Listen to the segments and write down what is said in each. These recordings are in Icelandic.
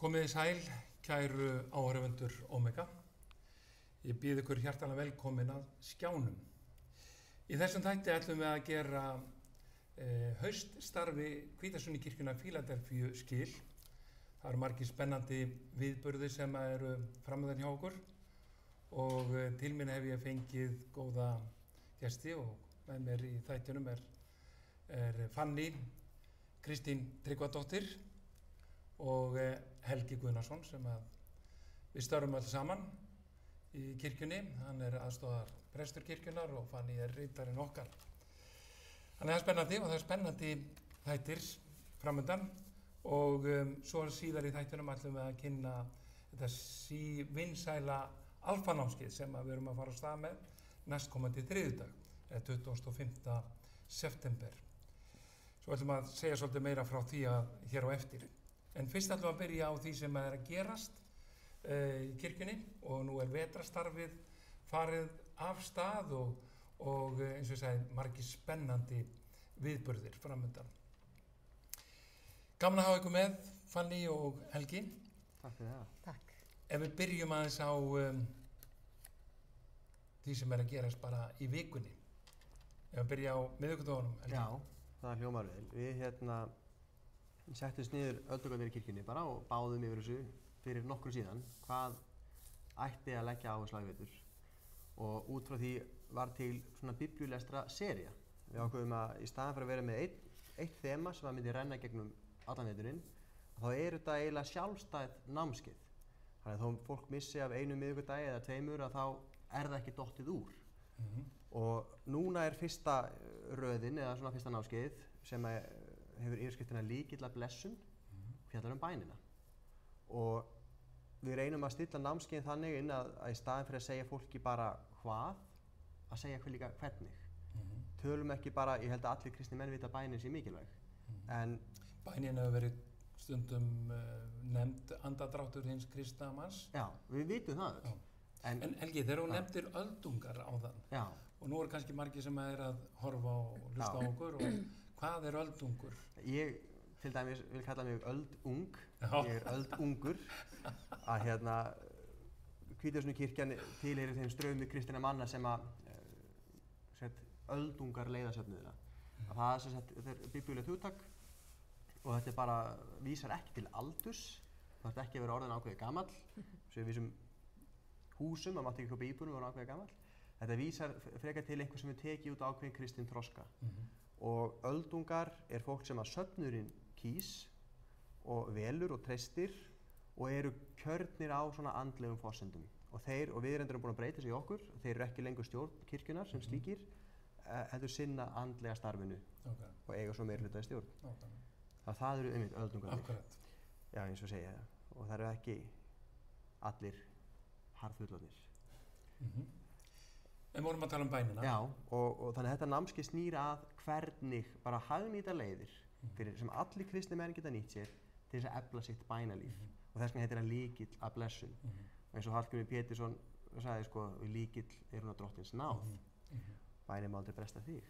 Komið þið sæl, kæru áhorfendur Omega. Ég býð ykkur hjartanlega velkomin að skjánum. Í þessum þætti ætlum við að gera hauststarfi Hvítasunnu-kirkjunnar Fíladelfíu skil. Það eru margir spennandi viðburðir sem eru framöndan hjá okkur og til mín hef ég fengið góða gesti og með mér í þættunum er Fanný Kristín Tryggvadóttir og Helgi Guðnason sem við störfum öll saman í kirkjunni. Hann er aðstoðar prestur kirkjunnar og Fanný er ritarinn okkar. Þannig að það er spennandi þættir framöndan og svo síðar í þættunum ætlum við að kynna þetta vinsæla alfanámskeið sem við erum að fara á stað með næstkomandi þriðjudag, 25. september. Svo ætlum að segja svolítið meira frá því hér á eftir. En fyrst ætlum við að byrja á því sem er að gerast í kirkjunni og nú er vetrastarfið farið af stað og eins og ég segi margir spennandi viðburðir framöndan. Gaman að hafa ykkur með, Fanný og Helgi. Takk fyrir það. Takk. Ef við byrjum aðeins á því sem er að gerast bara í vikunni. Ef við byrja á miðvikudagunum, Helgi. Já, það hljómar vel. Við settumst niður öldungarnir í kirkjunni bara og báðum yfir þessu fyrir nokkru síðan hvað ætti að leggja áherslu á í vetur. Og út frá því var til svona biblíulestra sería. Við ákveðum að í staðan fyrir að vera með eitt þema sem myndi renna gegnum allan veturinn, þá er þetta eiginlega sjálfstæð námskeið. Þannig að þó fólk missi af einu miðvikudagi eða tveimur að þá er það ekki dottið úr. Og núna er fyrsta röðin eða svona fyrsta námskeið sem hefur yfirskriftina Lykill að blessun og fjallar bænina. Og við reynum að stilla námskeiðin þannig inn að í staðin fyrir að segja fólki bara hvað, að segja líka hvernig. Tölum ekki bara, ég held að allir kristnir menn vita að bænin sé mikilvæg. En bænin hefur verið stundum nefnd andadráttur hins kristna manns. Já, við vitum það. En Helgi, þegar hún nefndir öldungar áðan, og nú er kannski margir sem er að horfa og hlusta á okkur, og hvað er öldungur? Ég til dæmis vil kalla mig öldung, ég er öldungur, að Hvítasunnu-kirkjan tilheyrir þeim straumi kristinna manna sem öldungar leiðasöfnuðina. Það er biblíulegt hugtak og þetta bara vísar ekki til aldurs, það ætti ekki að vera orðin ákveðið gamall, svo við vísum húsum, það mátti ekki kaupa íbúðum og vera ákveðið gamall. Þetta vísar frekar til einhver sem tekið út ákveðin kristinn þroska. Og öldungar er fólk sem að söfnuðurinn kýs og velur og treystir og eru kjörnir á svona andlegum forsendum. Og við erum búin að breyta sig í okkur, þeir eru ekki lengur stjórn kirkjunnar sem slíkir, heldur sinna andlega starfinu og eiga svo meirihluta í stjórn. Það eru einmitt öldungarnir. Já, eins og segja það. Og það eru ekki allir harðfullorðnir. En vorum að tala bænina. Já, og þannig að þetta námskeið snýr að hvernig bara hagnýta leiðir sem allir kristnir menn geta nýtt sér til þess að efla sitt bænalíf. Og þess vegna heitir það lykill að blessun. Og eins og Hallgrímur Pétursson sagði, lykill er hún á drottins náð. Bænin má aldrei bresta þig.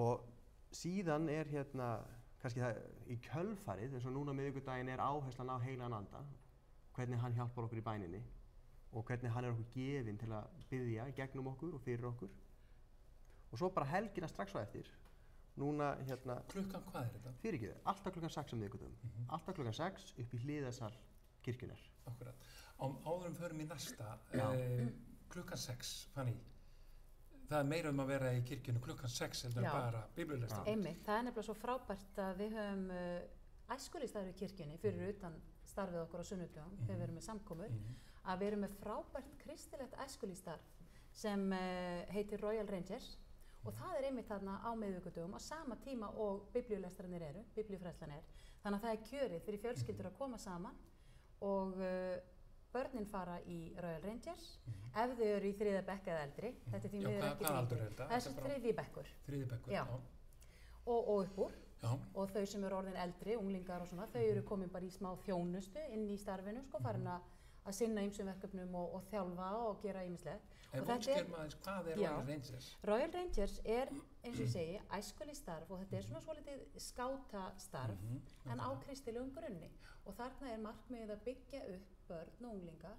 Og síðan er kannski það í kjölfarið, eins og núna miðvikudaginn er áherslan á heilagan anda, hvernig hann hjálpar okkur í bæninni og hvernig hann er okkur gefinn til að biðja gegnum okkur og fyrir okkur. Og svo bara helgina strax á eftir. Núna Klukkan hvað er þetta? Fyrirgefðu, alltaf klukkan 6 miðvikudaginn. Alltaf klukkan 6 upp í hliðarsal kirkjunnar. Akkurat. Áðurum förum í næsta, klukkan 6, Fanný. Það er meira að vera í kirkjunni klukkan 6 heldur en bara biblíulestur. Einmitt, það er nefnilega svo frábært að við höfum æskulýðsstarf í kirkjunni fyrir utan starfið okkur á sunnudögum, þegar við erum með samkomur, að við erum með frábært kristilegt æskulýðsstarf sem heitir Royal Rangers og það er einmitt þarna á miðvikudögum á sama tíma og biblíulestarnir eru, biblíufræðslan er. Þannig að það er kjörið fyrir fjölskyldur að koma saman og börnin fara í Royal Rangers ef þau eru í 3. bekk eða eldri. Þetta er því miður ekki aldur er þetta? Þessi 3. bekkur. 3. bekkur, já. Og upp úr. Og þau sem eru orðin eldri, unglingar og svona, þau eru komin bara í smá þjónustu inn í starfinu, farin að að sinna ýmsum verkefnum og þjálfa og gera ýmislegt. En útskýrum aðeins, hvað er Royal Rangers? Royal Rangers eins og ég segi, æskulýðsstarf og þetta svona svolítið skátastarf en á kristilegum grunni. Og þarna markmiðið að byggja upp börn og unglinga,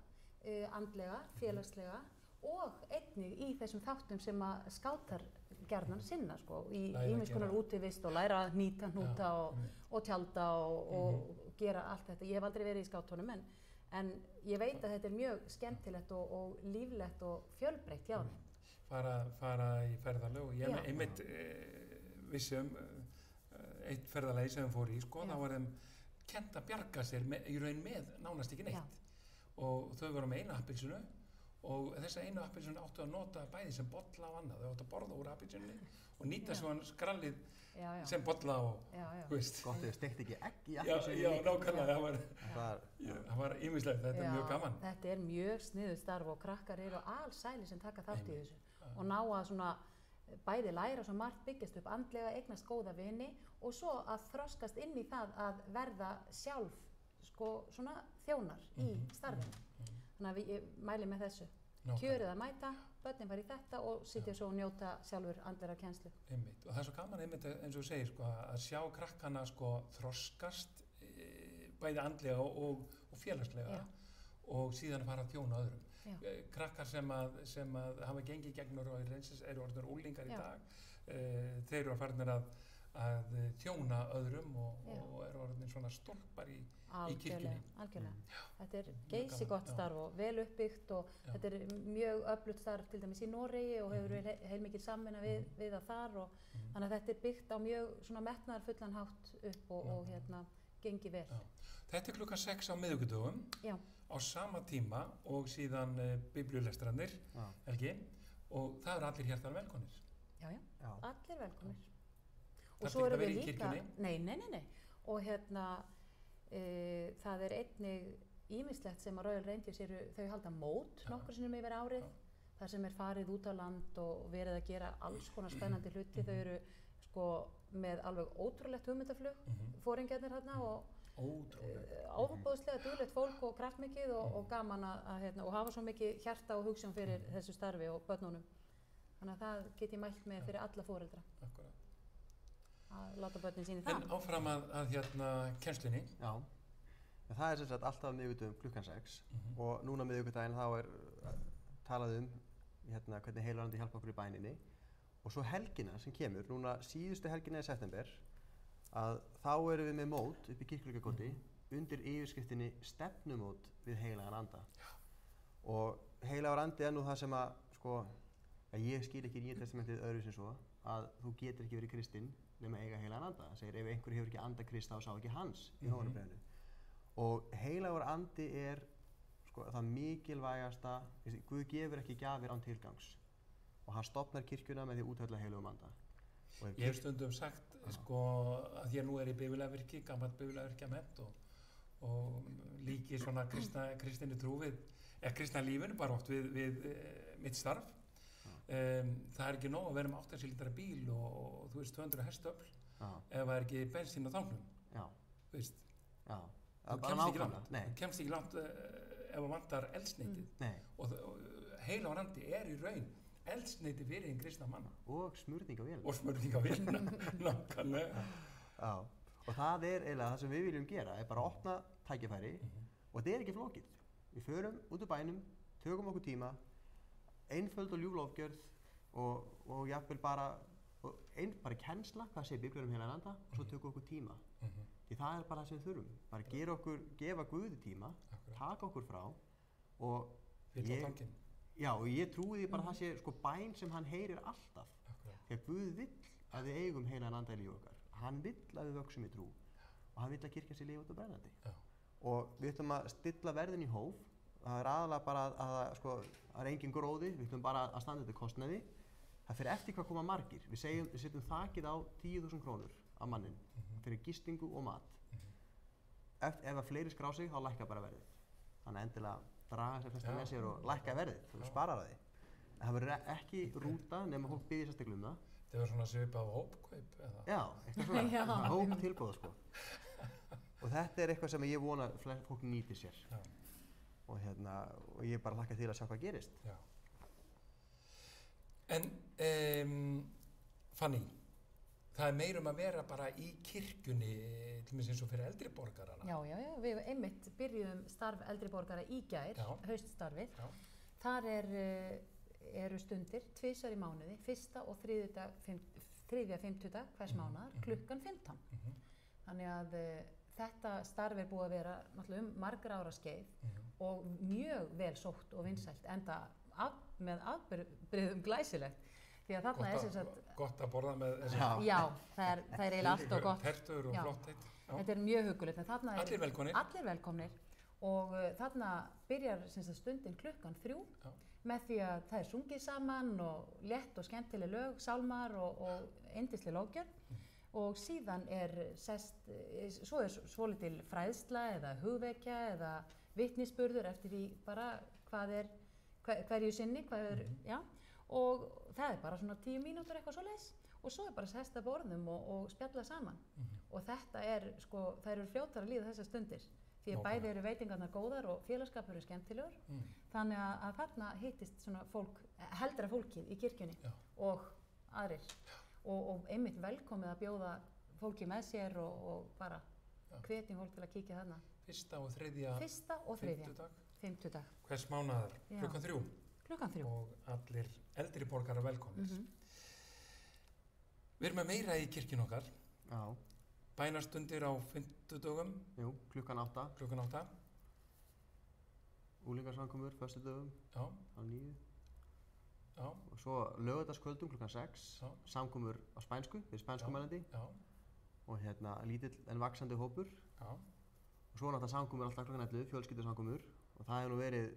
andlega, félagslega og einnig í þessum þáttum sem að skátar gjarnan sinna sko, í ýmiss konar útivist og læra að hnýta, hnúta og tjalda og gera allt þetta. Ég hef aldrei verið í skátunum en ég veit að þetta mjög skemmtilegt og líflegt og fjölbreytt hjá þeim. Fara í ferðalög og ég einmitt vissi eitt ferðalagi sem við fór í sko, þá var þeim kennt að bjarga sér í raun með nánast ekki neitt. Og þau voru með eina appelsinu og þessa einu appelsinu áttu að nota bæði sem bolla og annað. Þau áttu að borða úr appelsinni og nýta svona skrallið sem bolla og, þú veist. Gott þau steikt ekki egg í appelsinu. Já, nákvæmlega, það var ýmislegt, þetta er mjög gaman. Þetta er mjög sniðugt starf og krakkar eru alsælir sem taka þátt í þessu og ná að svona bæði læra svo margt byggjast upp andlega, eignast góða vini og svo að þroskast inn í það að verða sjálf sko svona þjónar í starfinu. Þannig að ég mæli með þessu. Kjörið að mæta, börnin fara í þetta og sitja svo og njóta sjálfur andlega kennslu. Einmitt. Og það er svo gaman einmitt eins og þú segir sko, að sjá krakkana sko, þroskast bæði andlega og félagslega og síðan fara að þjóna öðrum. Krakkar sem að hafa gengið gegnum Royal Rangers eru orðnir úlingar í dag. Þeir eru farnir að þjóna öðrum og eru orðnir svona stólpar í kirkjunni. Algjörlega. Þetta er geysi gott starf og vel uppbyggt og þetta er mjög öflugt starf til dæmis í Noregi og hefur verið heilmikil samvinna við það þar og þannig að þetta er byggt á mjög svona metnaðarfullan hátt upp og gengi vel. Þetta er klukkan 6 á miðvikudögum á sama tíma og síðan biblíulestrarnir, Helgi, og það eru allir hjartanlega velkomnir. Já, allir velkomnir. Það er ekki að vera í kirkjunni? Nei. Og það er einnig ýmislegt sem að Royal Rangers þau halda mót nokkur sinnum yfir árið, þar sem farið út á land og verið að gera alls konar spennandi hluti. Þau eru sko með alveg ótrúlegt hugmyndaflug, foringjarnir þarna og óbúðslega duglegt fólk og kraftmikið og gaman að og hafa svo mikið hjarta og hugsjón fyrir þessu starfi og börnunum. Þannig að það get ég mælt með fyrir alla foreldra. Akkurat. Að láta börnin sín í það. En áfram að kennslunni. Já, en það er sem sagt alltaf miðvikudögum klukkan 6 og núna miðvikudaginn þá talað hvernig Heilagur Andi hjálpa okkur í bæninni og svo helgina sem kemur, núna síðustu helgina í september, að þá erum við með mót upp í Kirkjuleikagötu undir yfirskriftinni stefnumót við Heilagan Anda. Og Heilagur Andi er nú það sem að, sko, ég skil ekki Nýja testamentið öðru sem svo, að þú getur ekki verið kristinn nema eiga Heilagan Anda. Það segir ef einhver hefur ekki anda Krist þá sá ekki hans í Jóhannarbréfinu. Og Heilagur Andi er sko, það mikilvægasta, Guð gefur ekki gjafir án tilgangs og hann stofnar kirkjuna með því útfella Heilagum Anda. Ég hef stundum sagt sko, að ég nú í bifvélavirki, gammalt bifvélavirkjament og líki svona kristinni trú kristna lífinu bara oft við mitt starf. Það er ekki nóg að vera með 8 sílindra bíl og þú veist 200 hestöfl ef það er ekki bensín á tangnum. Þú veist, þú kemst ekki langt ef það vantar eldsneytið og Heilagur Andi er í raun eldsneyti fyrir hinn kristna manna. Og smurning á vélina. Og smurning á vélina, nákvæmlega. Já, og það er eiginlega það sem við viljum gera, er bara að opna tækifæri og þetta er ekki flókið. Við förum út úr bænum, tökum okkur tíma, einföld og ljúf lofgjörð og jafnvel bara kennsla, hvað segir Biblían Heilagan Anda og svo tökum okkur tíma. Því það er bara það sem við þurfum. Bara gefa Guði tíma, taka okkur frá og og ég trúi því bara það sé sko bæn sem hann heyrir alltaf. Þegar Guð vill að við eigum Heilagan Anda í lífi okkar. Hann vill að við vöxum í trú og hann vill að kirkjan sé lifandi og brennandi. Og við ætlum að stilla verðin í hóf. Það er aðalega bara að það er engin gróði, við ætlum bara að standa þetta kostnaði. Það fyrir eftir hvað koma margir. Við setjum þakið á 10.000 krónur á mannin fyrir gistingu og mat. Ef að fleiri skrá sig, þá lækkar bara verðið. Þannig endilega draga sér flesta með sér og lækka verðið, þú sparar það því. En það verður ekki rúta nema fólk biðja sérstaklega um það. Það verður svona svipað á hópkaup eða? Já, eitthvað svona, hóptilboð sko. Og þetta er eitthvað sem ég vona fólk nýtir sér. og ég bara hlakka til að sjá hvað gerist. Já. En Fanny, það er meira að vera bara í kirkjunni, til dæmis eins og fyrir eldri borgarana. Já, við einmitt byrjuðum starf eldri borgara í gær, hauststarfið. Já. Þar eru stundir, 2 í mánuði, 1. og 3. fimmtudag hvers mánaðar, klukkan 15. Þannig að þetta starf er búið að vera náttúrulega margra ára skeið og mjög vel sótt og vinsælt, enda með afbrigðum glæsilegt. Því að þarna er sem sagt... Gott að borða með þessi... Já, það er eiginlega allt og gott. Tertur og flott heitt. Þetta er mjög hugulegt, en þarna Allir velkomnir. Allir velkomnir. Og þarna byrjar sem sagt stundin klukkan 3 með því að það er sungið saman og létt og skemmtileg lög, sálmar og yndisleg lógjörn. Og síðan svo er svolítil fræðsla eða hugvekja eða vitnisburður eftir því bara hverju sinni, já. Og það er bara svona 10 mínútur eitthvað svoleiðis og svo er bara sest að borðum og spjalla saman. Og þetta það eru fljótar að líða þessar stundir. Því að bæði eru veitingarnar góðar og félagsskapur er skemmtilegur. Þannig að þarna hittist svona heldra fólkið í kirkjunni og aðrir. Og einmitt velkomið að bjóða fólki með sér og bara hvetjum fólk til að kíkja þarna. 1. og 3. fimmtudag. Hvers mánaðar? Klukkan 3. Klukkan 3. Og allir eldri borgarar velkomnir. Við erum með meira í kirkjun okkar. Já. Bænastundir á fimmtudögum. Jú, klukkan 8. Klukkan 8. Unglingasamkomur, föstudögum. Já. Á 9. Já. Og svo laugardagskvöldum klukkan 6. Já. Samkomur á spænsku, við spænskumælandi. Já. Og lítill en vaxandi hópur. Já. Og svo náttúrulega samkomur alltaf klukkan 11, fjölskyldusamkomur. Og það hefur nú verið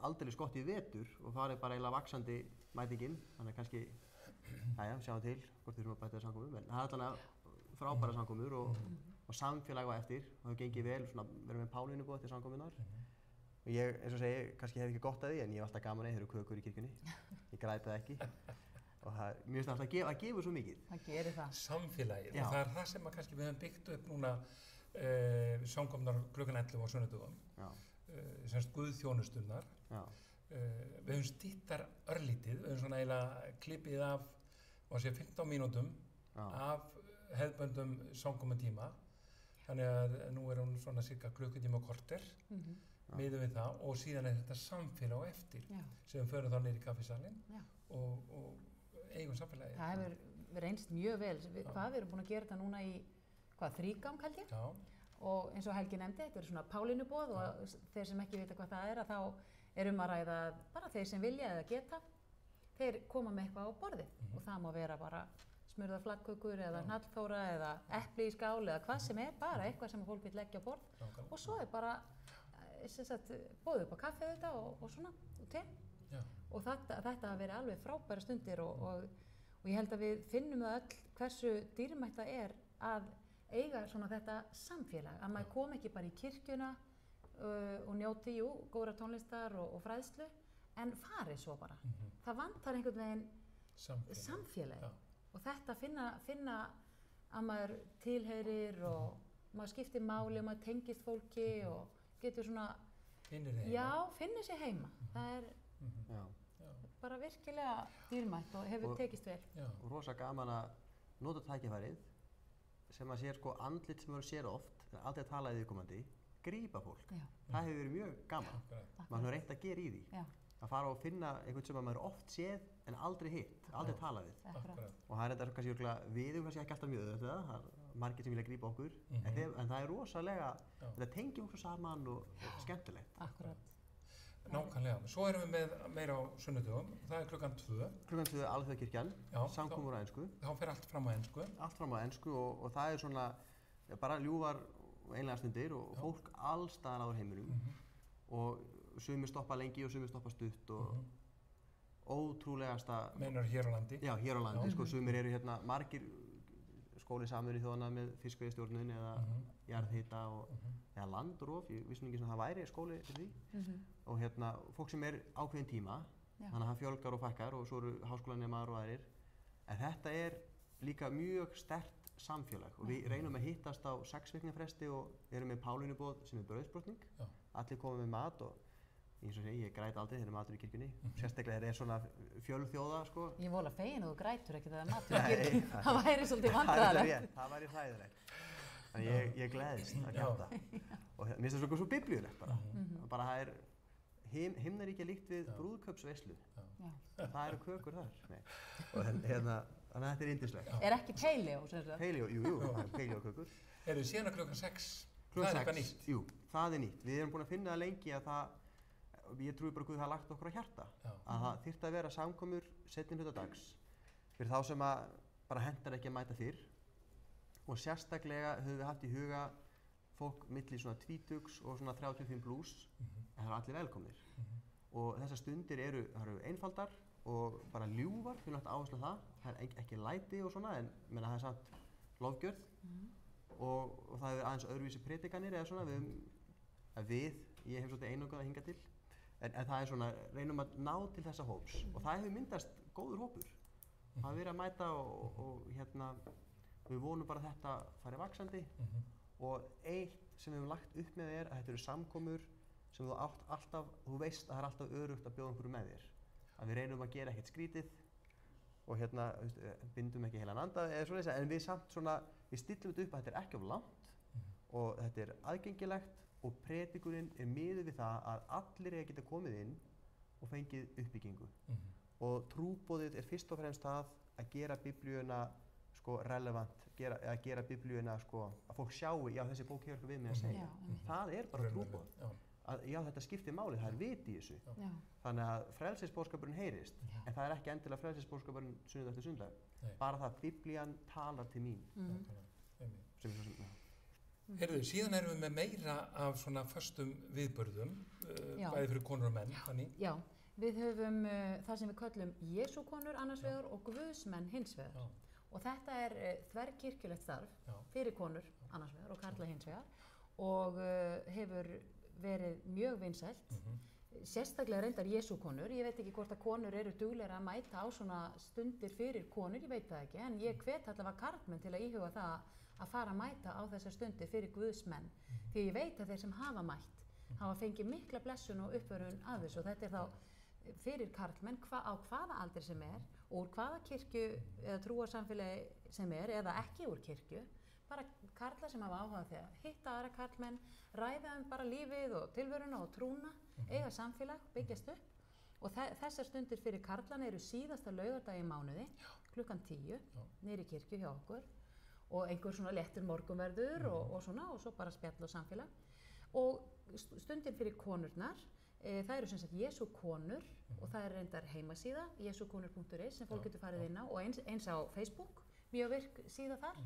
aldeilis gott í vetur og það er bara eiginlega vaxandi mætingin. Þannig kannski, sjáum til hvort við erum að bæta þessar samkomur. En það er allavega frábæra samkomur og samfélag var eftir. Og það gefið vel, verið með Pálínu búið eftir samkomunar. Og ég, eins og segi, kannski hef ekki gott að því, en ég hef alltaf gaman að þeir eru kökur í kirkjunni. Ég græti það ekki. Og mér finnst alltaf að gefa svo mikið. Það gerir það. Samfélagið. Og það er það sem kannski við höfum byggt upp núna samkomnar klukkan 11 á sunnudögum. Semst guðþjónusturnar. Við höfum stýttar örlítið, við höfum svona eiginlega klippið af 15 mínútum af hefðböndum samkomutíma. Þannig að nú er hún svona cirka klukkutíma og korter. Miðum við það og síðan er þetta samfélag á eftir sem við förum þá niður í kaffisalinn og eigum samfélagið. Það hefur reynst mjög vel. Við erum búin að gera þetta núna í 3 gang held ég. Og eins og Helgi nefndi, þetta eru svona Pálinuboð og þeir sem ekki vita hvað það er að þá er að ræða bara þeir sem vilja eða geta, þeir koma með eitthvað á borðið og það má vera bara smurðar flaggkökur eða hnallþóra eða epli í skál eða hvað sem er, bara eitthvað sem fólk vil leggja á borð og svo er bara bóðið upp á kaffi auðvitað og svona og te og þetta hafa verið alveg frábæra stundir og ég held að við finnum það öll hversu dýrmætt það er að eiga svona þetta samfélag, að maður kom ekki bara í kirkjuna og njóti, góðra tónlistar og fræðslu, en farið svo bara. Það vantar einhvern veginn samfélagi og þetta finna að maður tilheyrir og maður skiptir máli og maður tengist fólki og getur svona finnir sig heima. Það er bara virkilega dýrmætt og hefur tekist vel. Og rosa gaman að nota tækifærið sem að sér andlit sem maður sér oft, aldrei að tala í viðkomandi, grípa fólk. Það hefur verið mjög gaman. Maður hefur reynt að gera í því. Að fara og finna einhvern sem maður oft séð en aldrei hitt, aldrei talað við. Og það er þetta kannski við kannski ekki alltaf mjög það er margir sem vilja grípa okkur, en það er rosalega, þetta tengir okkur saman og skemmtilegt. Akkurat. Nákvæmlega. Svo erum við með meira á sunnudögum, það er klukkan 2. Klukkan 2 Alþjóðakirkjan, samkomur á ensku. Þá fer allt fram á ensku. Allt fram á ensku og það er svona bara ljúfar og einlega stundir og fólk alls staðar áður heiminum og sumir stoppa lengi og sumir stoppa stutt og ótrúlegasta... Meinar hér á landi? Já, hér á landi. Sumir eru margir skóli Sameinuðu þjóðanna með fiskveiðistjórnun eða jarðhita eða landrof, ég vissi ekki sem það væri skóli til því og fólk sem er ákveðin tíma þannig að það fjölgar og fækkar og svo eru háskólanemar og aðrir en þetta er líka mjög sterkt samfélag og við reynum að hittast á 6 vikna fresti og erum með Pálinuboð sem er brauðsbrotning allir koma með mat og eins og segi, ég græt aldrei þegar matur í kirkjunni, sérstaklega þegar svona fjölþjóða, sko. Ég vola fegin og þú grætur ekki þegar matur í kirkjunni, það væri svolítið vandræðilegt. Það væri hræðilegt. Þannig ég gleðist að gera það. Og mér finnst það svo biblíulegt bara. Bara það himnaríkja líkt við brúðkaupsveislu. Það eru kökur þar. Og þannig að þetta yndislegt. Ekki Paleo, sem sagt? Paleo, jú, Paleo kökur. Síðan að klukkan 6, það er eitthvað nýtt? Jú, það er nýtt. Við erum búin að finna það lengi að ég trúi bara Guð það lagt okkur á hjarta. Að það þyrfti að vera samkomur seinni hluta dags fyrir þá sem að bara hentar ekki að mæta fyrr. Og sérstaklega höfum við haft í huga fólk milli svona 20 og svona 35 plus, en það eru allir velkomnir. Og þessar stundir eru einfaldar og bara ljúfar, við höfum lagt áherslu á það. Það er ekki læti og svona, en það er samt lofgjörð. Og það er aðeins öðruvísi predikanir eða svona, ég hef svolítið einangað að hinga til. En það er svona, reynum að ná til þessa hóps. Og það hefur myndast góður hópur. Það hefur verið að mæta og við vonum bara að þetta fari vaxandi. Og eitt sem við höfum lagt upp með að þetta eru samkomur sem þú veist að það er alltaf örugt að bjóða einhverju með þér. Að við reynum að gera ekkert skrítið og bindum ekki heilan anda eða svoleiðis, en við samt svona, við stillum þetta upp að þetta er ekki of langt og þetta er aðgengilegt og predikurinn er miðuð við það að allir eiga að geta komið inn og fengið uppbyggingu. Og trúboðið er fyrst og fremst það að gera biblíuna relevant, að gera biblíuna að fólk sjáu, já þessi bók hefur eitthvað við mig að segja. Það er bara trúboð. Já, þetta skiptir máli, það er vit í þessu. Þannig að frelsisboðskapurinn heyrist, en það er ekki endilega frelsisboðskapurinn sunnudag eftir sunnudag. Bara það að biblían talar til mín. Heyrðu, síðan erum við með meira af svona föstum viðburðum, bæði fyrir konur og menn, þannig? Já, við höfum það sem við köllum Jesúkonur annars vegar og Guðsmenn hins vegar. Og þetta er þverkirkjulegt starf fyrir konur annars vegar og karla hins vegar og hefur verið mjög vinsælt. Sérstaklega reyndar Jesúkonur, ég veit ekki hvort að konur eru duglegar að mæta á svona stundir fyrir konur, ég veit það ekki, en ég hvet allavega karlmenn til að íhuga það að fara að mæta á þessar stundir fyrir Guðsmenn. Því ég veit að þeir sem hafa mætt hafa fengið mikla blessun og uppörvun af þessu og þetta er þá fyrir karlmenn á hvaða aldur sem er, úr hvaða kirkju eða trúarsamfélagi sem er eða ekki úr kirkju, bara karlar sem hafa áhuga því að hitta aðra karlmenn, ræða bara lífið og tilveruna og trúna, eiga samfélag, byggjast upp og þessar stundir fyrir karlana eru síðasta laugardag í mánuði, klukkan 10, niðri í kirkju hjá okkur og einhver svona léttur morgunverður og svona og svo bara spjall og samfélag og stundin fyrir konurnar það eru sem sagt Jesúkonur og það er reyndar heimasíða jesukonur.is sem fólk getur farið inn á og eins á Facebook, mjög virk síða þar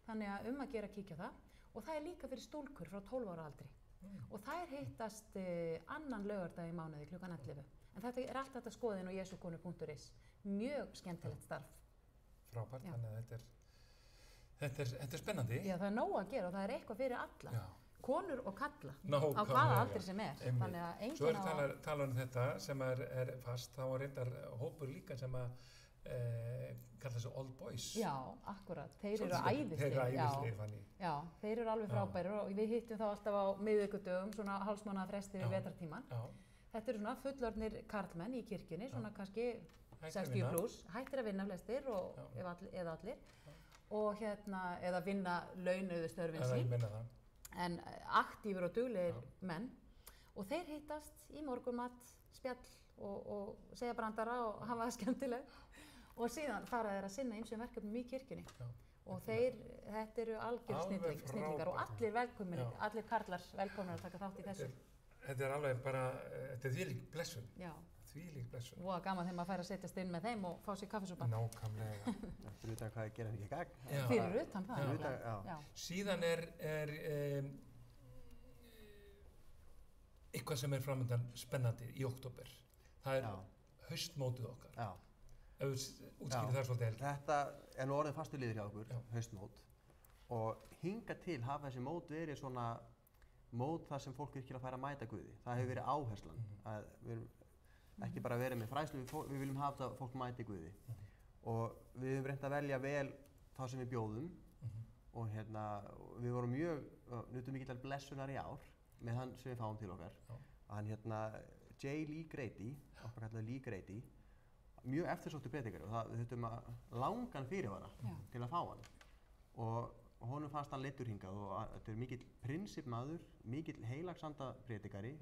þannig að að gera að kíkja það og það er líka fyrir stúlkur frá 12 ára aldri og þær hittast annan laugardag í mánuði klukkan 11 en þetta er allt þetta skoðin á jesukonur.is mjög skemmtilegt starf. Frábært, þannig að þetta er spennandi. Já, það er nóg að gera og það er eitthvað fyrir alla. Já. Konur og kalla á hvaða aldri sem er. Þannig að enginn svo tala um þetta sem er fast, þá er reyndar hópur líka sem að kalla þessu Old Boys. Já, akkurat. Þeir eru æðislegir. Þeir eru æðislegir, fannig. Já, þeir eru alveg frábærir og við hittum þá alltaf á miðvikudögum, svona hálfsmánaða fresti við vetrartíman. Þetta eru svona fullorðnir karlmenn í kirkjunni, svona kannski 60 plus, hættir að vinna flestir og eða allir. Og eða vinna launuðu störfin sín en aktífur og duglegir menn og þeir hittast í morgunmat, spjall og segja brandara og hafa það skemmtileg og síðan fara þeir að sinna ýmsum verkefnum í kirkjunni og þetta eru algjör snillingar og allir velkomnir, allir karlar velkomnir að taka þátt í þessu. Þetta er alveg bara, þetta er þvílík blessun. Já. Þvílík blessun. Og gaman þegar maður fær að setjast inn með þeim og fá sér kaffisúpa. Nákvæmlega. Fyrir utan hvað gerir ekki gagn. Fyrir utan það. Já. Síðan er eitthvað sem er framöndan spennandi í október. Það er haustmótið okkar. Já. Ef við útskýrir það svolítið helgi. Þetta er nú orðið fastur liður hjá okkur, haustmót. Og hingað til hafa þessi mót verið svona mót þar sem fólk virkilega fær að mæta Guði. Það hefur verið áherslan. Að við erum ekki bara verið með fræðslu, við viljum hafa það að fólk mæti Guði. Og við höfum reynt að velja vel það sem við bjóðum og við vorum nutum mikillar blessunar í ár með hann sem við fáum til okkar. Hann J. Lee Grady, okkar kallaði Lee Grady, mjög eftirsóttur predikari og við þurftum að langan fyrirvara til að fá hann. Og honum fannst hann leiddur hingað og þetta mikill prinsipmaður, mikill heilagsanda predikari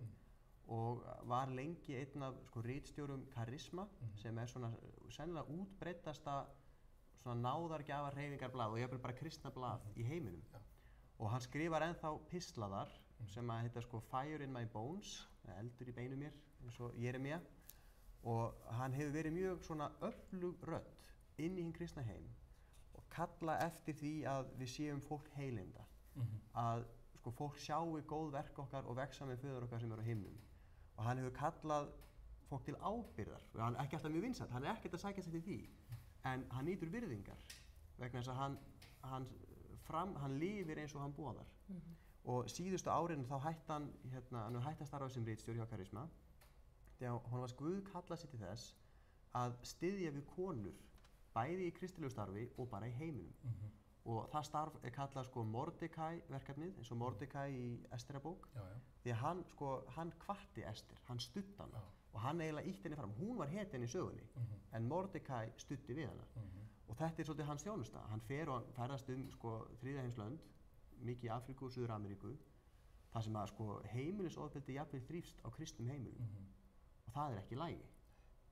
og var lengi einn af ritstjórum Karisma sem svona sennilega útbreiddasta svona náðargjafar hreyfingarblað og jafnvel bara kristna blað í heiminum. Og hann skrifar ennþá pistla þar sem að heita Fire in my bones, eldur í beinum mér, eins og Jeremía. Og hann hefur verið mjög svona öflug rödd inn í hinn kristna heim og kalla eftir því að við séum fólk heilinda. Að fólk sjáu góð verk okkar og vexa með föður okkar sem eru á himnum. Og hann hefur kallað fólk til ábyrgðar og hann er ekki alltaf mjög vinsæll, hann er ekkert að sækjast eftir því en hann nýtur virðingar vegna þess að hann lifir eins og hann boðar. Og síðustu árin þá hætti hann hætti að starfa sem ritstjóri hjá Karisma þegar hann var Guð kallað sér til þess að styðja við konur bæði í kristilegu starfi og bara í heiminum. Og það starf er kallað Mordecai verkefnið, eins og Mordecai í Esterabók. Því að hann hvatti Ester, hann studdi hana og hann eiginlega ýtti henni fram. Hún var hetjan í sögunni, en Mordecai studdi við hana. Og þetta er svolítið hans þjónusta. Hann fer og ferðast þriðja heimslönd, mikið í Afríku og Suður-Ameríku, þar sem að heimilisofbeldi jafnvel þrífst á kristnum heimilum. Og það er ekki í lagi.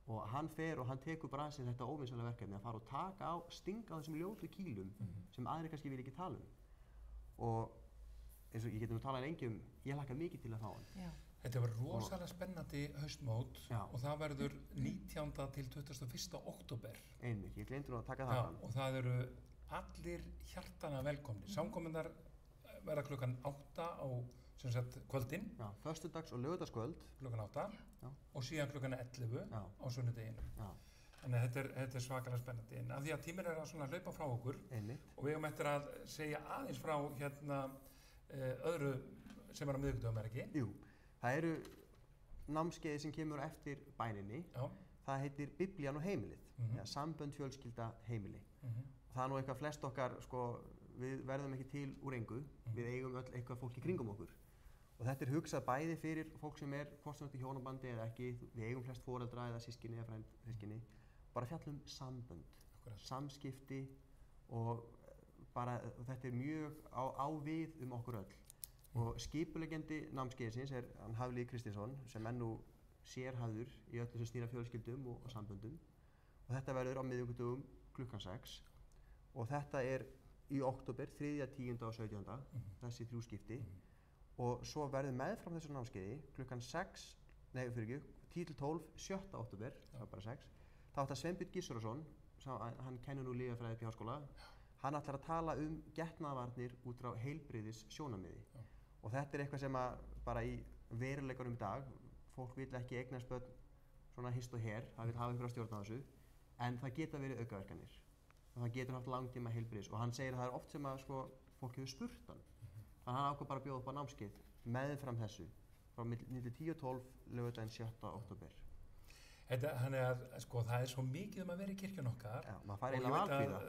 Og hann fer og hann tekur bara að sér þetta óvinsalega verkefni að fara og taka stinga á þessum ljótu kýlum sem aðrir kannski vil ekki tala um. Og eins og ég getum talað lengi ég hlakka mikið til að fá hann. Þetta var rosalega spennandi haustmót og það verður 19. til 21. október. Einmitt, ég gleymdi nú að taka það fram. Og það eru allir hjartanlega velkomnir. Samkominnar verða klukkan 8 á kvöldin. Já, föstudags- og laugardagskvöld. Klukkan 8 og síðan klukkan 11 á sunnudeginu. Þannig að þetta er svakalega spennandi. En af því að tíminn er að hlaupa frá okkur og við eigum eftir að segja aðeins frá öðru sem er á miðvikudögum, er ekki? Jú, það eru námskeiði sem kemur eftir bæninni. Það heitir Biblían og heimilið, sambönd fjölskylda heimili. Það er nú eitthvað flest okkar, við verðum ekki til úr engu, við eigum öll eitthvað fólk í kringum okkur. Og þetta er hugsað bæði fyrir fólk sem er hvort sem þetta í hjónabandi eða ekki, við eigum flest foreldra eða systkini eða frændsystkini, bara fjallum sambönd, samskipti og bara þetta er mjög á við okkur öll. Og skipuleggjandi námskeiðsins er hann Hafliði Kristinsson sem nú sérhæfður í öllu sem snýr að fjölskyldum og samböndum. Og þetta verður á miðvikudögum klukkan 6 og þetta er í október, 3., 10. og 17. Þessi 3 skipti. Og svo verður meðfram þessu námskeiði klukkan 10 til 12, 7. október, það var bara 6. Þá ætlar Sveinbjörn Gissurason, hann kennir nú lyfjafræði upp í háskóla, hann ætlar að tala getnaðarvarnir út frá heilbrigðis sjónarmiði. Og þetta er eitthvað sem bara í veruleikanum í dag, fólk vil ekki eignast börn svona hist og her, það vil hafa einhverja stjórn á þessu, en það geta verið aukaverkanir. Og það getur haft langtíma heilbrigðis og hann segir að það er oft sem að fólk hefur spurt hann. Þannig að hann ákvað bara að bjóða upp á námskeið meðfram þessu frá milli 10 og 12 laugardaginn 7. október. Þannig að það er svo mikið að vera í kirkjun okkar. Já, maður fær eiginlega að ákvíða.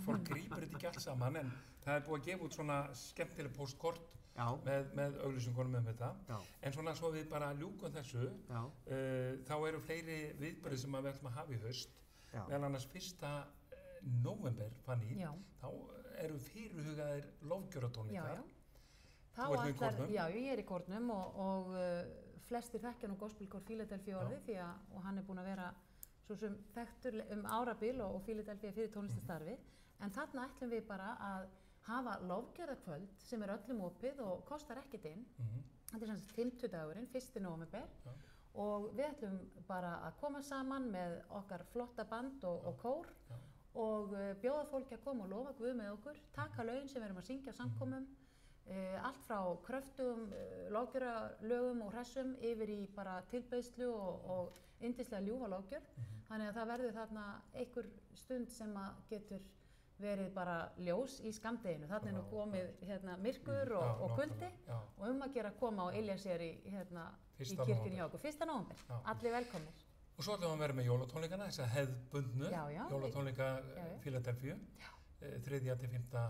Fólk grípur þetta ekki allt saman en það er búið að gefa út svona skemmtileg postkort með auglýsingunum þetta. En svona svo við bara ljúkum þessu, þá eru fleiri viðburðir sem við ætlum að hafa í haust. Meðal annars 1. nóvember, Fanný, þá eru fyrirhugaðir lofgjörðartónleikar. Þú ert í kórnum? Já, ég er í kórnum og flestir þekkja nú gospelkór Philadelphia orðið og hann er búinn að vera svo sem þekktur árabil og Philadelphia fyrir tónlistastarfi. En þarna ætlum við bara að hafa lofgjörðarkvöld sem er öllum opið og kostar ekkert inn. Þetta er semst 50 dagurinn, 1. nóvember. Og við ætlum bara að koma saman með okkar flotta band og kór og bjóða fólki að koma og lofa Guð með okkur, taka lögin sem við erum að syngja á samkomum, allt frá kröftugum, lofgjörðarlögum og hressum yfir í bara tilbeiðslu og yndislega ljúfa lofgjörð. Þannig að það verður þarna einhver stund sem að getur verið bara ljós í skammdeginu. Þarna er nú komið myrkur og kuldi og að gera að koma og ylja sér í kirkjunni hjá okkur. 1. nóvember, allir velkomnir. Og svo ætlum við að vera með jólatónleikana, þess að hefðbundnu jólatónleika Philadelphia, 3. til 5.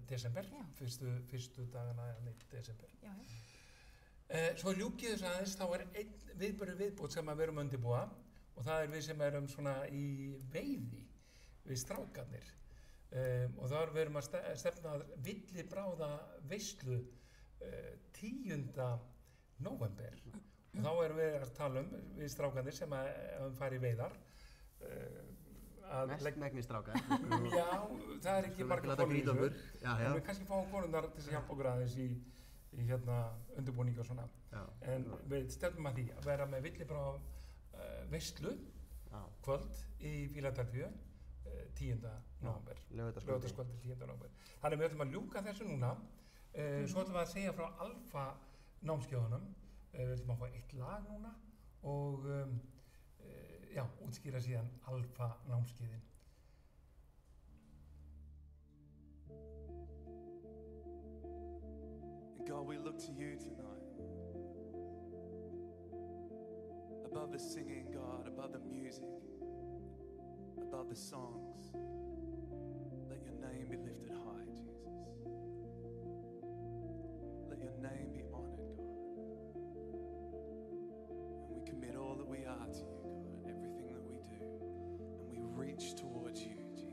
desember, fyrstu dagana í desember. Svo ljúkið þess aðeins, þá einn viðbót sem að við erum að undirbúa og það við sem erum svona í veiði við strákarnir. Og þá við erum að stefna að villibráða veislu 10. nóvember. Og þá erum við að tala við strákarnir sem að fara í veiðar. Mestmegnis strákar. Já, það ekki marga konur í þessu. En við kannski fáum konundar til að hjálpa okkur aðeins í undirbúningu og svona. En við stefnum að því að vera með villibráða veislu kvöld í Fíladelfíu 10. nóvember. Laugardagskvöld 10. nóvember. Þannig við ætlum að ljúka þessu núna. Svo ætlum við að segja frá Alfa námskeiðunum. Við ætlum að fá eitt lag núna og útskýra síðan Alfa námskeiðin. God, we look to you tonight. Above the singing, God, above the music, above the songs, let your name be lifted high, Jesus. Let your name be honored, God. And we commit all that we are to you, God, everything that we do, and we reach towards you, Jesus.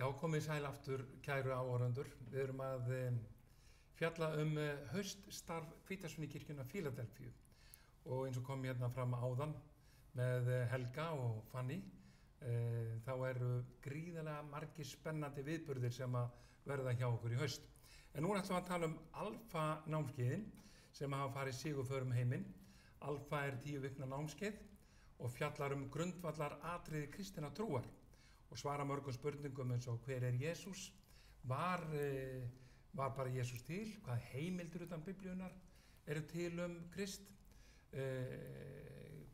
Já, komið sæl aftur, kæru áhorfendur. Við erum að fjalla hauststarf Hvítasunnu Fíladelfíu og eins og kom hérna fram áðan með Helga og Fanny, þá eru gríðarlega margir spennandi viðburðir sem að verða hjá okkur í haust. En nú ætlum við að tala Alfa námskeiðin sem hafa farið sigurför heiminn. Alfa 10 vikna námskeið og fjallar grundvallar atriði kristinnar trúar og svara mörgum spurningum eins og hver Jesús? Var bara Jesús til? Hvað heimildir utan Biblíunnar eru til Krist?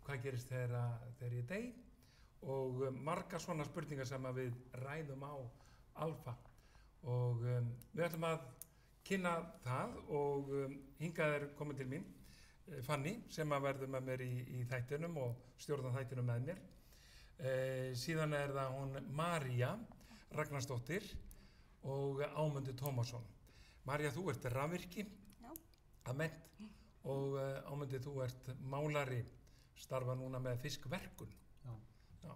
Hvað gerist þegar ég dey? Og margar svona spurningar sem að við ræðum á Alfa. Og við ætlum að kynna það og hingað komin til mín Fanny sem að verður með mér í þættinum og stjórna þættinum með mér. Síðan það hún María Ragnarsdóttir og Ámundi Tómasson. María, þú ert rafvirki að mennt og Ámundi, þú ert málari, starfa núna með fiskverkun. Já.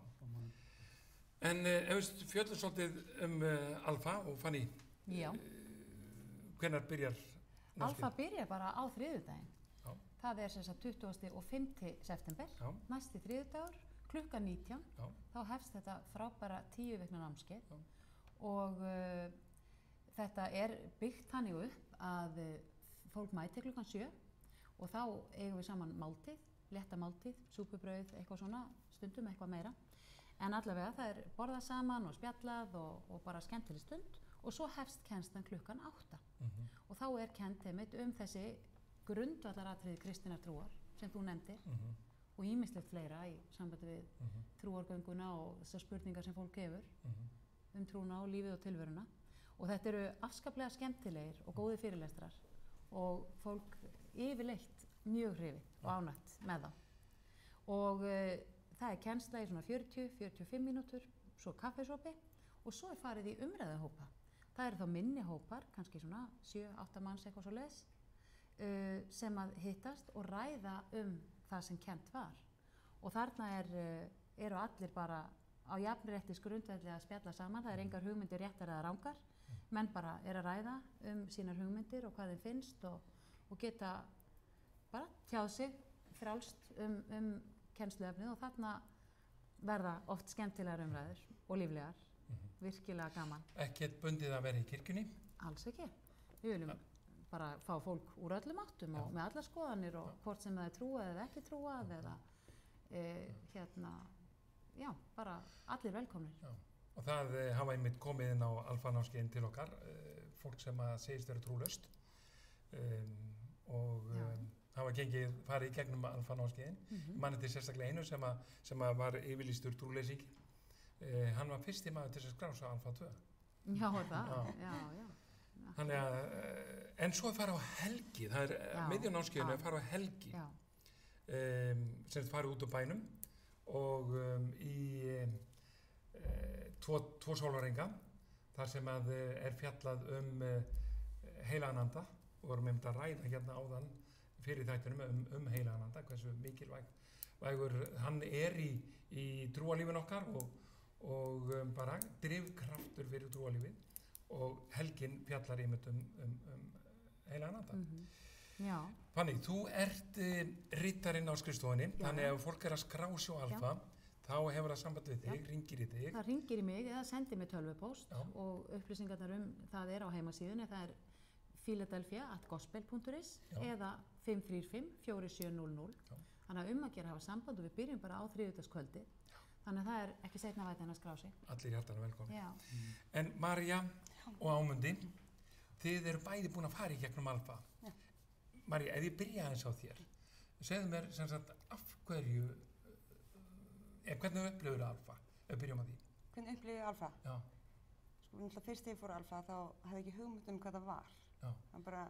En ef við fjöllum svolítið Alfa og Fanny, hvenær byrjar námskeið? Alfa byrjar bara á þriðjudaginn. Já. Það sem sagt 20. og 5. september, næsti þriðjudagur, klukkan 19. Já. Þá hefst þetta frábæra 10 vikna námskeið og þetta byggt þannig upp að fólk mæti klukkan 7 og þá eigum við saman máltíð, létta máltíð, súpubrauð, eitthvað svona, stundum eitthvað meira. En allavega það borðað saman og spjallað og bara skemmtileg stund og svo hefst kennslan klukkan 8. Og þá kennt einmitt þessi grundvallaratriði kristinnar trúar sem þú nefndir og ýmislegt fleira í sambandi við trúargönguna og þessar spurningar sem fólk hefur trúna og lífið og tilveruna. Og þetta eru afskaplega skemmtilegir og góðir fyrirlestrar og fólk yfirleitt mjög hrifið og ánægt með þá. Og það kennsla í svona 40-45 mínútur, svo kaffisopi og svo farið í umræðuhópa. Það eru þá minni hópar, kannski svona 7-8 manns eitthvað svo leis, sem að hittast og ræða það sem kennt var. Og þarna eru allir bara á jafnréttis grundvelli að spjalla saman. Það engar hugmyndir réttar eða rangar. Menn bara að ræða sínar hugmyndir og hvað þeim finnst og geta bara tjáð sig frjálst kennsluefnið og þarna verða oft skemmtilegar umræður og líflegar, virkilega gaman. Ekkert bundið að vera í kirkjunni? Alls ekki. Við viljum bara fá fólk úr öllum áttum og með allar skoðanir og hvort sem það trúað eða ekki trúað eða bara allir velkomnir. Já. Og það hafa einmitt komið inn á Alfa námskeiðin til okkar, fólk sem að segist vera trúlaust og hafa farið í gegnum Alfa námskeiðin. Man eftir sérstaklega einu sem að var yfirlýstur trúleysingi. Hann var fyrsti maður til að skrá sig á Alfa 2. Já, það. Já. Þannig að, en svo fara á helgi, það miðjum námskeiðinu fara á helgi, sem farið út á bænum og í tvo sólarhringa, þar sem að fjallað heilagan anda og vorum einmitt að ræða hérna áðan fyrir þættinum heilagan anda, hversu mikilvægur hann í trúarlífinu okkar og bara drifkraftur fyrir trúarlífið. Og helgin fjallar einmitt heilagan anda. Já. Fanny, þú ert rittarinn á skrifstofunni, þannig að ef fólk að skrá sig á Alfa, þá hefur það samband við þig, ringir í þig. Það ringir í mig eða sendir mig tölvupóst og upplýsingarnar það á heimasíðunni, það philadelphia@gospel.is eða 535-4700. Þannig að að gera hafa samband og við byrjum bara á þriðjudagskvöldi. Þannig að það ekki seinna væti en að skrá sig. Allir hjartanlega velkomin. En María og Ámundi, þið eru bæði búin að fara í gegnum Alfa. María, ef ég byrja aðeins á þér, segðu mér sem sagt af hverju, hvernig upplifir Alfa? Ef við byrjum á því. Hvernig upplifir ég Alfa? Já. Sko, fyrst þegar ég fór á Alfa þá hefði ekki hugmynd hvað það var. Það bara,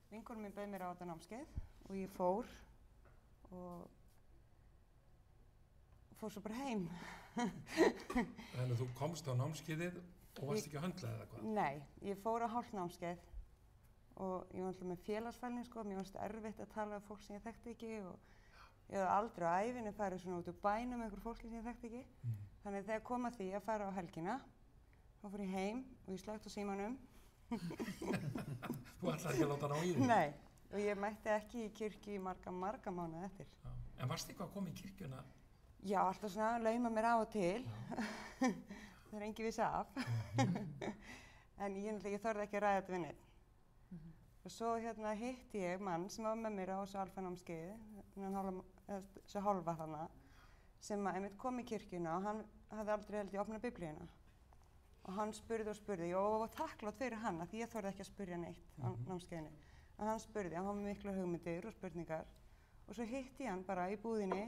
vinkonum mín bauð mér á þetta námskeið og ég fór og fór svo bara heim. Þannig að þú komst á námskeiðið og varst ekki að höndla eða hvað? Nei, ég fór á hálft námskeið og ég var alltaf með félagsfælni, mér fannst erfitt að tala um fólk sem ég þekkti ekki og ég hafði aldrei á ævinni farið svona út úr bænum með einhverju fólki sem ég þekkti ekki. Þannig þegar kom að því að fara á helgina, Þá fór ég heim og ég slökkt á símanum. Þú ætlaði ekki að láta ná í því? Nei, og ég mætti ekki í kirkju í marga mánuði eftir. Já. En varstu eitthvað að koma í kirkjuna? Já, alltaf svona lauma mér á og til. Það er engi vissi af. En ég þorði ekki að ræða þetta við neitt. Og svo hitti ég mann sem var með mér á þessu alfanámskeiði, þessu hálfa þarna, sem einmitt kom í kirkjuna og hann hafði aldrei held ég opnað biblíuna. Og hann spurði og spurði, og var þakklátt fyrir hann, því ég þorði ekki að spurja neitt á námskeiðinu. En hann spurði, hann var með mikla hugmyndir og spurningar. Og svo hitti ég hann bara í búðinni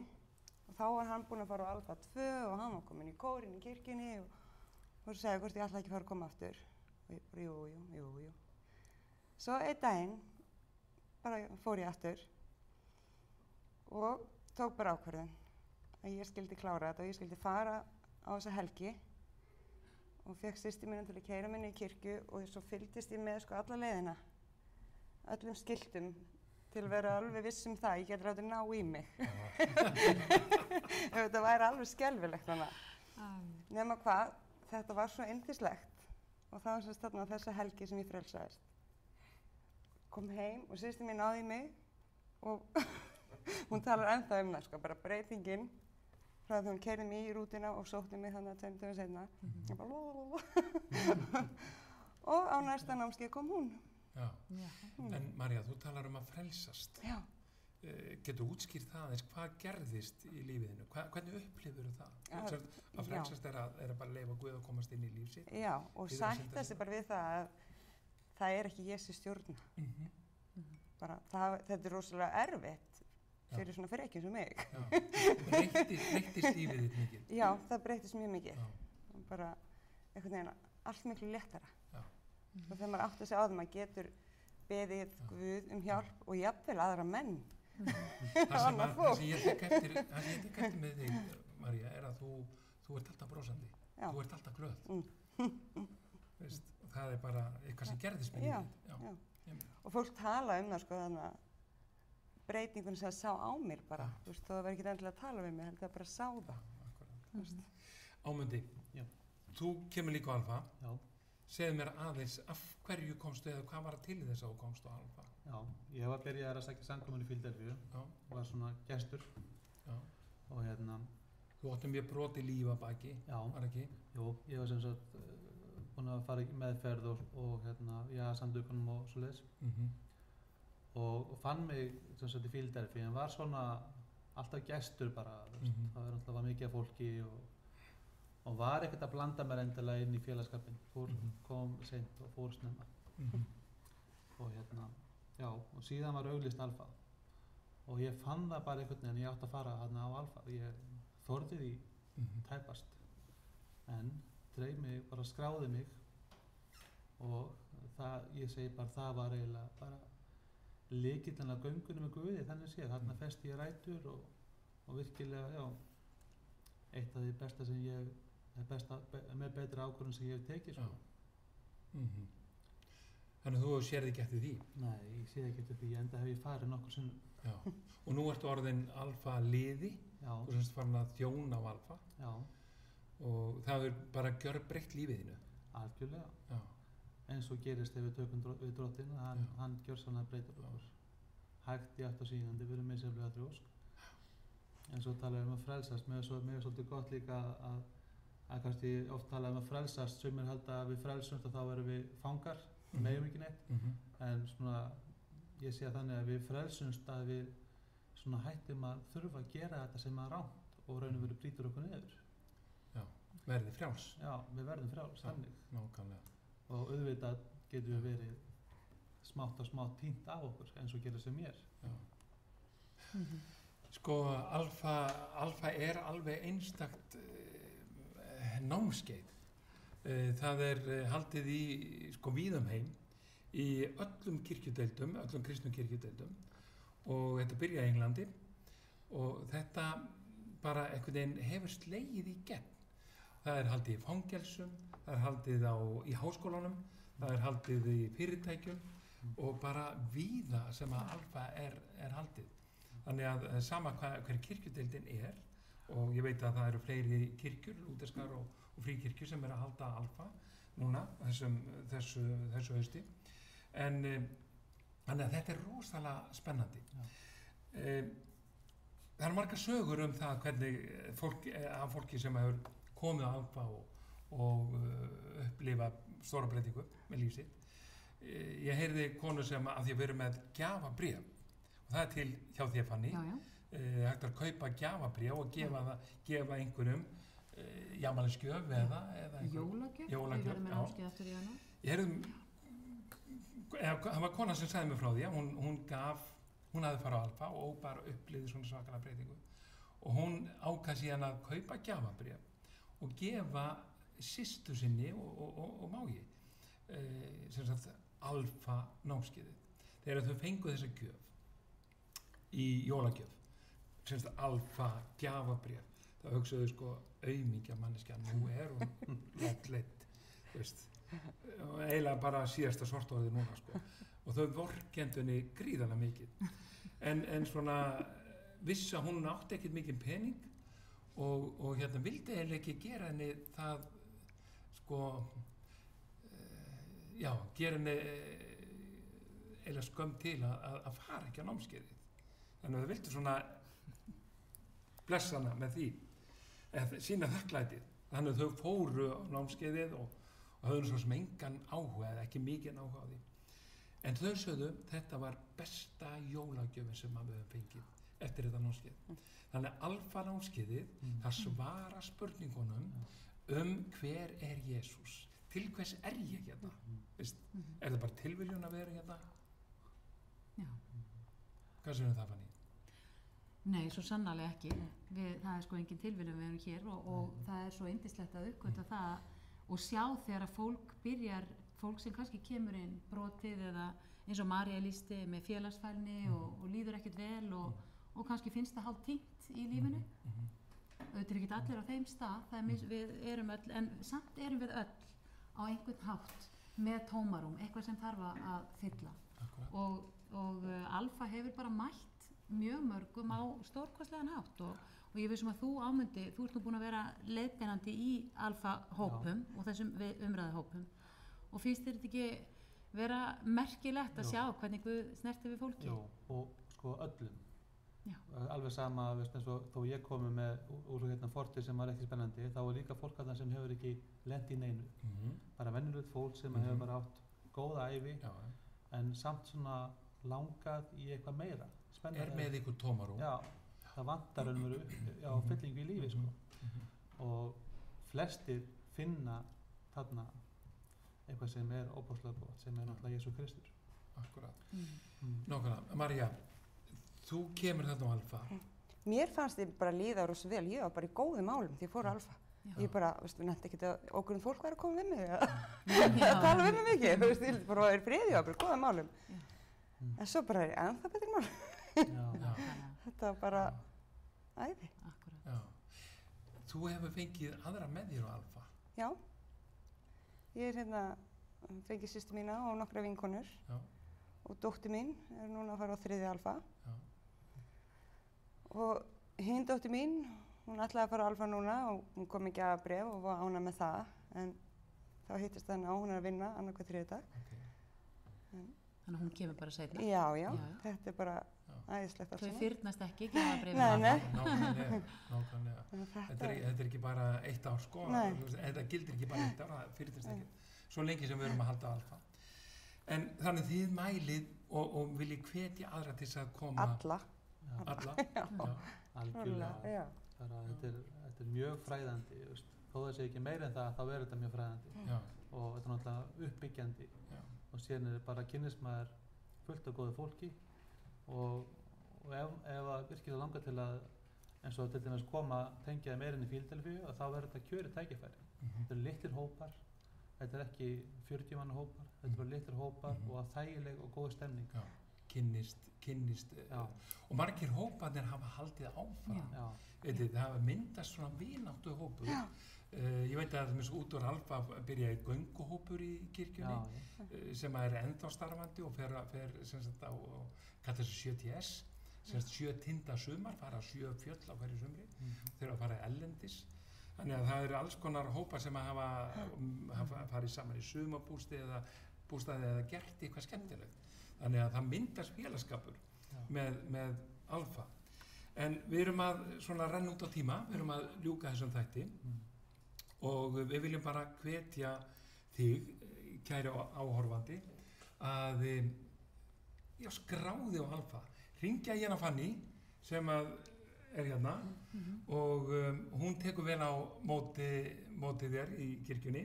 og þá var hann búinn að fara á Alfa 2 og hann var kominn í kórinn í kirkjunni og sagði hvort ég ætlaði ekki að fara að koma aftur. Og ég bara, jú. Svo einn daginn bara fór ég aftur og tók bara ákvörðun að ég skildi klára þetta og ég skildi fara á þessa helgi og fékk systir mína til að keyra minni í kirkju og svo fylgdist ég með alla leiðina, öllum skiltum til að vera alveg viss það, ég geti látið ná í mig. Þetta væri alveg skelfilegt þannig. Nema hvað, þetta var svo yndislegt og það var þarna þessa helgi sem ég frelsaðist. Kom heim og systir mín náði í mig og hún talar ennþá það, bara breytingin frá því hún keyrði mig í rútina og sótti mig þannig 2 dögum seinna. Ég bara og á næsta námskeið kom hún. Já. En María, þú talar að frelsast. Já. Getur útskýrt það eins hvað gerðist í lífiðinu? Hvernig upplifir það? Að frelsast er að bara leyfa Guð að komast inn í líf sitt? Já, og sætta sig bara við það að það er ekki ég sem stjórna. Bara, þetta er rosalega erfitt fyrir svona frekjum sem mig. Breyttist lífið þitt mikið? Já, það breyttist mjög mikið. Bara einhvern veginn allt miklu léttara. Og þegar maður átti að segja á það, maður getur beðið Guð hjálp og jafnvel aðra menn. Það sem ég tek eftir með þig, María, er að þú ert alltaf brosandi. Þú ert alltaf glöð. Veist, það er bara eitthvað sem gerðist með lífið. Og fólk tala það þannig að breytingun sem það sá á mér bara. Þú veist, þó það var ekki endilega að tala við mig, heldur það bara að sá það. Ámundi, þú kemur líka á Alfa. Já. Segðu mér aðeins, af hverju komstu eða hvað var til þess að þú komst á Alfa? Já, ég var byrjaðar að sækja samkomin í Fíladelfíu, var svona gestur. Já. Og Þú áttum mjög brotið líf að baki, var ekki? Jú, ég var sem sagt búinn að fara í meðferð og samtökunum og svoleiðis. Og fann mig sem sagt í Fíladelfíu, en var svona alltaf gestur bara, það var mikið af fólki og var ekkert að blanda mér endilega inn í félagskapinn, kom seint og fór snemma. Og síðan var auglýst Alfa og ég fann það bara einhvern veginn, ég átti að fara á Alfa, ég þorði því tæpast, en dreif mig, bara skráði mig og ég segi bara, það var eiginlega bara lykillinn að göngunum með Guði, þannig séð, þarna festi ég rætur og virkilega, eitt af því besta sem ég með betra ákvörðun sem ég hef tekið Þannig að þú sérði ekki eftir því? Nei, ég séð ekki eftir því, enda hef ég farið nokkur sinnum. Já, og nú ertu orðinn Alfa liði, þú semst farin að þjóna á Alfa. Já. Og það er bara gjörbreytt lífiðinu. Algjörlega. Já. Eins og gerist ef við tökum við Drottinn, hann gjörsamlega breytir okkur. Hægt í átt og sígandi, við erum misjafnlega þrjósk. En svo tala að frelsast, mér er svolítið gott líka að kannski oft tala að frelsast, sumir halda að við frelsumst og þá erum við fangar, megum ekki neitt, en svona, ég sé að þannig að við frelsumst að við svona hættum að þurfa að gera þetta sem er rangt og raun og veru brýtur okkur niður. Já, verði frjáls. Já, við verðum frjáls, þannig. Nákvæmlega. Og auðvitað getum við verið smátt og smátt týnt af okkur eins og gera sem mér. Já. Sko, Alfa er alveg einstakt námskeið. Það er haldið í víðum heim í öllum kirkjudeildum, öllum kristnum kirkjudeildum og þetta byrjaði í Englandi og þetta bara einhvern veginn hefur slegið í gegn. Það er haldið í fangelsum, það er haldið í háskólanum, það er haldið í fyrirtækjum og bara víða sem að Alfa er haldið. Þannig að sama hver kirkjudeildin og ég veit að það eru fleiri kirkjur, lúterskar og fríkirkjur sem að halda Alfa. núna þessu hausti. En þannig að þetta er rosalega spennandi. Það eru margar sögur það hvernig fólki sem hefur komið á Alfa og upplifa stóra breytingu með líf sitt. Ég heyrði konu sem að því að við erum með gjafabréf og það er til hjá þér, Fanný. Hægt að kaupa gjafabréf og gefa einhverjum afmælisgjöf eða jólagjöf. Við verðum með námskeið eftir í hana. Ég heyrði það var kona sem sagði mér frá því að hún hafði farið á Alfa og bara upplifði svona svakalega breytingu og hún ákvað síðan að kaupa gjafabréf og gefa systur sinni og mági sem sagt Alfa námskeiðið. Þegar þau fengu þessa gjöf í jólagjöf, sem sagt Alfa gjafabréf, þá hugsaðu sko aumingja manneskja, nú er hún lotleitt, veist, og eiginlega bara síðasta sortorðið núna sko. Og þau vorkendu henni gríðarlega mikið. En svona vissi að hún átti ekkert mikið pening og vildi eiginlega ekki gera henni það sko gera henni eiginlega skömm til að fara ekki á námskeiðið. Þannig að þau vildi svona blessa hana með því, sína þakklætið. Þannig að þau fóru á námskeiðið og höfðu svo sem engan áhuga eða ekki mikið áhuga á því. En þau sögðu, þetta var besta jólagjöfin sem við höfum fengið eftir þetta námskeið. Þannig að Alfa námskeiðið, það svara spurningunum hver er Jesús? Til hvers er ég hérna? Er það bara tilviljun að vera hérna? Já. Hvað segir það, Fanný? Nei, svo sannarlega ekki. Það er sko engin tilviljun við erum hér og það er svo yndislegt að uppgötva það og sjá þegar að fólk sem kannski kemur inn brotið eða eins og María lýsti með félagsfælni og líður ekkert vel og kannski finnst það hálf tínt í lífinu. Auðvitað er ekki allir á þeim stað, við erum öll, en samt erum við öll á einhvern hátt með tómarum, eitthvað sem þarf að fylla. Og Alfa hefur bara mætt mjög mörgum á stórkostlegan hátt og ég veist að þú Ámundi, þú ert nú búin að vera leiðbeinandi í Alfa hópum og þessum umræðuhópum og finnst þér þetta ekki vera merkilegt að sjá hvernig Guð snerti við fólki? Jú, og sko öllum. Alveg sama, veist, eins og þó ég komi með úr fortið sem var ekki spennandi, þá er líka fólk að það sem hefur ekki lent í neinu. Bara venjulegt fólk sem hefur bara átt góða ævi, en samt svona langað í eitthvað meira. Spennandi. Er með ykkur tómarum? Já, það vantar fyllingu í lífi sko. Og flestir finna þarna eitthvað sem er óbúslega gott, sem er náttúrulega Jesú Kristur. Akkurat. Nákvæmlega. María, þú kemur þarna á Alfa. Mér fannst ég bara líða rosa vel, ég var bara í góðum málum því ég fór á Alfa. Ég bara, veistu, nefndi ekkert að ógrunn fólk væri að koma við mig að tala við mig mikið, þú veist, ég vildi bara vera í friði og bara í góðum málum. En svo bara er ég ennþá betri mál. Þetta var bara æði. Þú hefur fengið aðra með þér á Alfa. Já. Ég er fengið systur mína og nokkra vinkonur. Og dóttir mín er núna að fara á 3. Alfa. Og hinn dóttir mín, hún ætlaði að fara á Alfa núna og hún kom ekki að bréf og var ánægð með það. En þá hittist það hún er að vinna annað hver 3. dag. Þannig að hún kemur bara seinna? Já. Þetta er bara æðislegt allt saman. Þau fyrnast ekki, gefa bréfin Nei. Nákvæmlega. Þetta er ekki bara 1 ár sko. Þetta gildir ekki bara 1 ár, það fyrnast ekki. Svo lengi sem við erum að halda á Alfa. En þannig þið mælið og viljið hvetja aðra til að koma. Alla. Algjörlega. Þetta er mjög fræðandi. Þó það sé ekki meira en það, þá er þetta mjög fræðandi. Og þetta er náttúrulega uppbyggjandi. Og síðan er bara kynnismaður fullt af góðu fólki og ef það virkilega langar til að eins og til dæmis tengja meira inn í fíldelfíu og þá verður þetta kjörið tækifæri. Þetta eru litlir hópar, þetta er ekki 40 manna hópar, þetta eru litlir hópar og þægileg og góð stemning. Kynnist og margir hóparnir hafa haldið áfram. Það hafa myndast svona vináttu hópur. Ég veit að út úr Alfa byrjaði gönguhópur í kirkjunni sem er ennþá starfandi og fer sem sagt á kalla þessu 7TS, sem sagt 7 tinda sumar, fara 7 fjöll á hverju sumri, þeir að fara ellendis. Þannig að það eru alls konar hópar sem að hafa farið saman í sumarbústaði eða gert eitthvað skemmtilegt. Þannig að það myndast félagskapur með Alfa. En við erum að svona renna út á tíma, við erum að ljúka þessum þætti og við viljum bara hvetja þig, kæri áhorfandi, að skráði á Alfa. Hringja í hana Fanny sem að er hérna og hún tekur vel á móti þér í kirkjunni.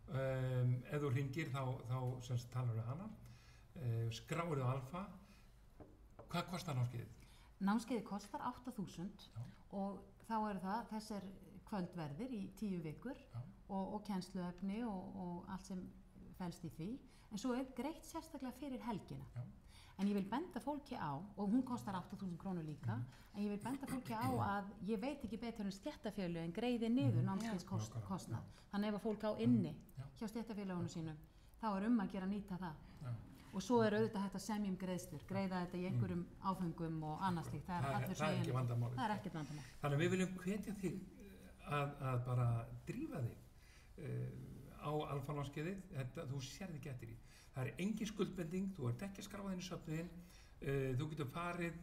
Ef þú hringir þá semst talar við hana. Skráðu á Alfa. Hvað kostar námskeiðið? Námskeiðið kostar 8.000 og þá eru það þessar kvöldverðir í 10 vikur og kennsluefni og allt sem felst í því. En svo er greitt sérstaklega fyrir helgina. En ég vil benda fólki á, og hún kostar 8.000 krónur líka, en ég vil benda fólki á að ég veit ekki betur en stéttarfélögin greiði niður námskeiðskostnað. Þannig ef að fólk á inni hjá stéttarfélögunum sínum, þá er að gera nýta það. Og svo er auðvitað hægt að semja greiðslur, greiða þetta í einhverjum áföngum og annars slíkt. Það er ekki vandamál. Það er ekkert vandamál. Þannig að við viljum hvetja þig að bara drífa þig á Alfa-námskeiðið. Þú sérð ekki eftir því. Það er engin skuldbending, þú ert ekki að skráða inn í söfnuðinn, þú getur farið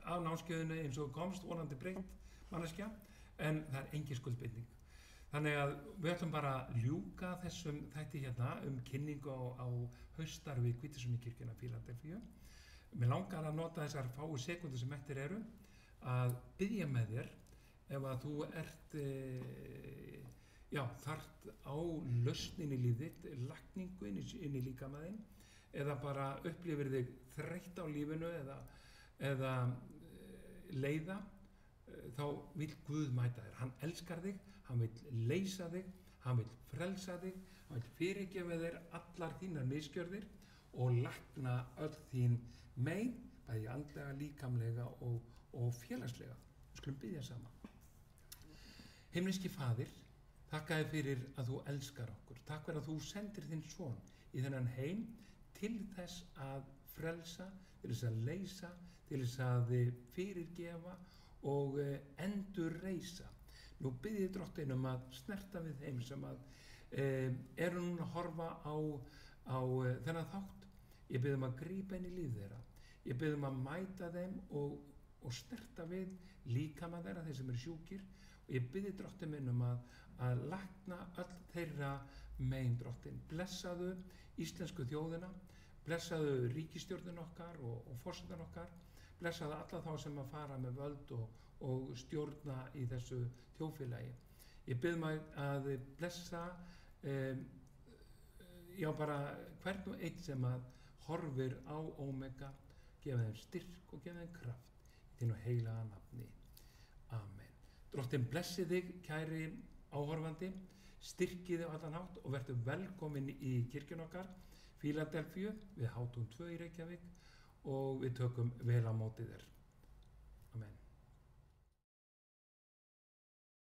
á námskeiðinu eins og komst vonandi breytt manneskja, en það er engin skuldbending. Þannig að við ætlum bara að ljúka þessum þætti hérna kynningu á hauststarfi Hvítasunnu-kirkjunnar Fíladelfíu. Mér langar að nota þessar fáu sekúndur sem eftir eru að biðja með þér ef að þú ert þarft á lausnin í lífið, lækningu inn í líkamaðinn eða bara upplifir þig þreytt á lífinu eða leiða, þá vill Guð mæta þér. Hann elskar þig, hann vill leysa þig, hann vill frelsa þig, hann vill fyrirgefa þér allar þínar misgjörðir og lækna öll þín mein, bæði andlega, líkamlega og félagslega. Við skulum biðja saman. Himneski Faðir, þakka þér fyrir að þú elskar okkur. Takk fyrir að þú sendir þinn son í þennan heim til þess að frelsa, til þess að leysa, til þess að fyrirgefa og endurreisa. Nú bið ég Drottin að snerta við þeim sem að eru núna að horfa á þennan þátt. Ég bið að grípa inn í líf þeirra. Ég bið að mæta þeim og snerta við líkama þeirra, þeir sem eru sjúkir. Og ég bið Drottin minn að lækna öll þeirra mein, Drottin. Blessaðu íslensku þjóðina, blessaðu ríkisstjórnin okkar og forsetan okkar, blessaðu alla þá sem að fara með völd og stjórna í þessu þjóðfélagi. Ég bið að blessa bara hvern og einn sem að horfir á Omega, gefa þeim styrk og gefa þeim kraft í þínu heilaga nafni. Amen. Drottin blessi þig, kæri áhorfandi, styrki þig á allan hátt og vertu velkomin í kirkjun okkar, Fíladelfíu, við Hátún 2 í Reykjavík og við tökum vel á móti þér.